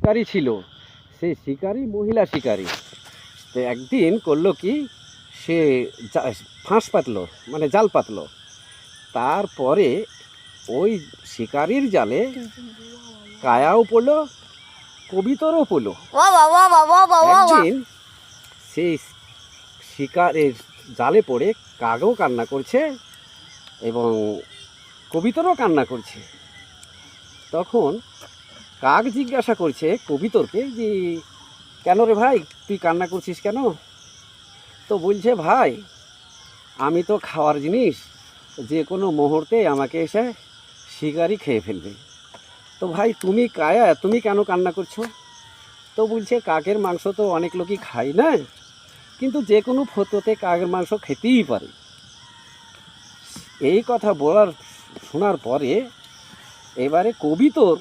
শিকারি ছিল, সেই শিকারি মহিলা শিকারি। তো একদিন করলো কি, সে ফাঁস পাতলো, মানে জাল পাতলো। তারপরে ওই শিকারির জালে কায়াও পড়লো, কবিতরও পড়লো। একদিন সেই শিকারের জালে পড়ে কাকও কান্না করছে এবং কবিতরও কান্না করছে। তখন কাক জিজ্ঞাসা করছে কবিতরকে যে, কেন রে ভাই, তুই কান্না করছিস কেন? তো বলছে, ভাই আমি তো খাওয়ার জিনিস, যে কোনো মুহূর্তে আমাকে এসে শিকারি খেয়ে ফেলবে। তো ভাই তুমি কায়া, তুমি কেন কান্না করছো? তো বলছে, কাকের মাংস তো অনেক লোকই খায় না, কিন্তু যে কোনো ফতোতে কাকের মাংস খেতেই পারে। এই কথা শোনার পরে এবারে কবিতর